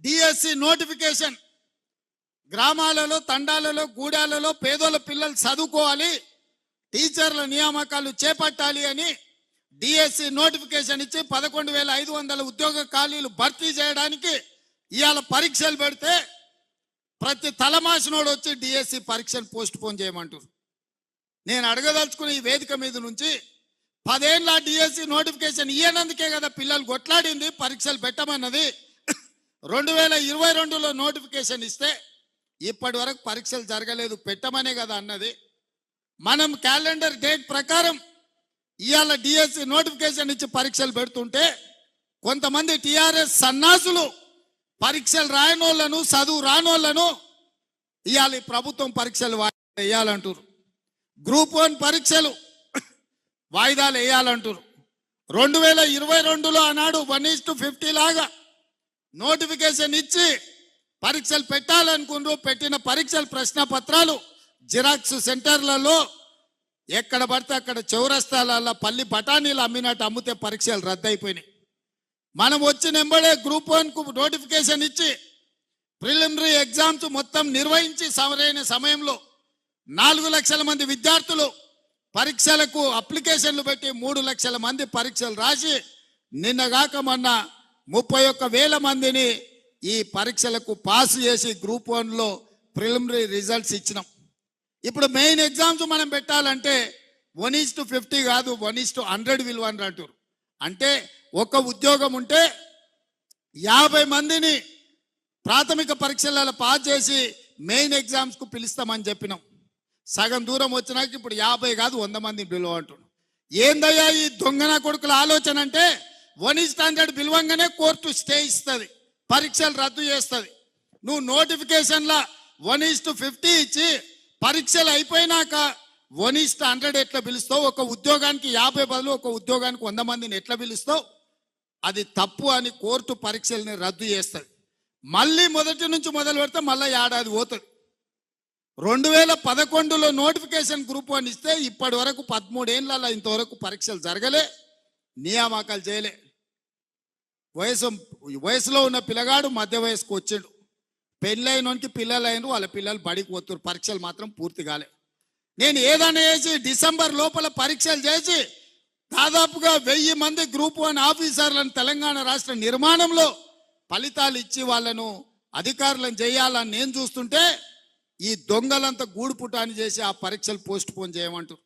DSC notification గ్రామాలలో తండాలలో గూడాలలో పేదోళ్ళ పిల్లలు చదువుకోవాలి, టీచర్ల నియామకాలు చేపట్టాలి అని డిఎస్సి నోటిఫికేషన్ ఇచ్చి 11,500 ఉద్యోగ ఖాళీలు భర్తీ చేయడానికి ఇవాళ పరీక్షలు పెడితే ప్రతి తలమాసినోడు వచ్చి డిఎస్సి పరీక్షను పోస్ట్ పోన్ చేయమంటారు. నేను అడగదలుచుకున్న ఈ వేదిక మీద నుంచి 10 ఏళ్ళ డిఎస్సి నోటిఫికేషన్ ఇయ్యనందుకే కదా పిల్లలు కొట్లాడింది, పరీక్షలు పెట్టమన్నది. 2022లో నోటిఫికేషన్ ఇస్తే ఇప్పటి వరకు పరీక్షలు జరగలేదు, పెట్టమనే కదా అన్నది. మనం క్యాలెండర్ డేట్ ప్రకారం ఇవాళ డిఎస్సి నోటిఫికేషన్ ఇచ్చి పరీక్షలు పెడుతుంటే కొంతమంది టిఆర్ఎస్ సన్నాసులు పరీక్షలు రాయనోళ్లను, చదువు రానోళ్లను ఇవాళ ప్రభుత్వం పరీక్షలు వేయాలంటారు. గ్రూప్ 1 పరీక్షలు వాయిదాలు వేయాలంటారు. 2022లో ఆనాడు 1:50 లాగా నోటిఫికేషన్ ఇచ్చి పరీక్షలు పెట్టాలనుకున్నారు. పెట్టిన పరీక్షల ప్రశ్న పత్రాలు జిరాక్స్ సెంటర్లలో ఎక్కడ పడితే అక్కడ చౌరస్తాలలో పల్లి బఠానీలు అమ్మినట్టు అమ్మితే పరీక్షలు రద్దయిపోయినాయి. మనం వచ్చిన వెంబడే గ్రూప్ 1కు నోటిఫికేషన్ ఇచ్చి ప్రిలిమినరీ ఎగ్జామ్స్ మొత్తం నిర్వహించి సరైన సమయంలో 4 లక్షల మంది విద్యార్థులు పరీక్షలకు అప్లికేషన్లు పెట్టి 3 లక్షల మంది పరీక్షలు రాసి నిన్నగాక మొన్న 31,000 మందిని ఈ పరీక్షలకు పాస్ చేసి గ్రూప్ 1లో ప్రిలిమినరీ రిజల్ట్స్ ఇచ్చినాం. ఇప్పుడు మెయిన్ ఎగ్జామ్స్ మనం పెట్టాలంటే 1:50 కాదు 1:100 విలువని అంటారు. అంటే ఒక ఉద్యోగం ఉంటే 50 మందిని ప్రాథమిక పరీక్షలలో పాస్ చేసి మెయిన్ ఎగ్జామ్స్కు పిలుస్తామని చెప్పినాం. సగం దూరం వచ్చినాక ఇప్పుడు 50 కాదు 100 మంది పిలువ అంటున్నాం. ఏందయ్యా ఈ దొంగన కొడుకుల ఆలోచన అంటే 1:100 పిలువంగానే కోర్టు స్టే ఇస్తుంది, పరీక్షలు రద్దు చేస్తుంది. నువ్వు నోటిఫికేషన్ల 1:50 ఇచ్చి పరీక్షలు అయిపోయినాక 1:100 ఎట్లా పిలుస్తావు? ఒక ఉద్యోగానికి 50 బదులు ఒక ఉద్యోగానికి 100 మందిని ఎట్లా పిలుస్తావు? అది తప్పు అని కోర్టు పరీక్షల్ని రద్దు చేస్తుంది. మళ్ళీ మొదటి నుంచి మొదలు పెడితే మళ్ళీ ఏడాది పోతుంది. 2011లో నోటిఫికేషన్ గ్రూప్ 1 ఇస్తే ఇప్పటి వరకు 13 ఏళ్ళ ఇంతవరకు పరీక్షలు జరగలే, నియామకాలు చేయలే. వయసులో ఉన్న పిల్లగాడు మధ్య వయసుకు వచ్చిండు, పెళ్ళైనోనికి పిల్లలు అయిన వాళ్ళ పిల్లలు బడికి పోతున్నారు, పరీక్షలు మాత్రం పూర్తి కాలే. నేను ఏదైనా చేసి డిసెంబర్ లోపల పరీక్షలు చేసి దాదాపుగా 1000 మంది గ్రూప్ 1 ఆఫీసర్లను తెలంగాణ రాష్ట్ర నిర్మాణంలో ఫలితాలు ఇచ్చి వాళ్ళను అధికారులను చేయాలని నేను చూస్తుంటే ఈ దొంగలంతా గూడుపుటాన్ని చేసి ఆ పరీక్షలు పోస్ట్ పోన్ చేయమంటారు.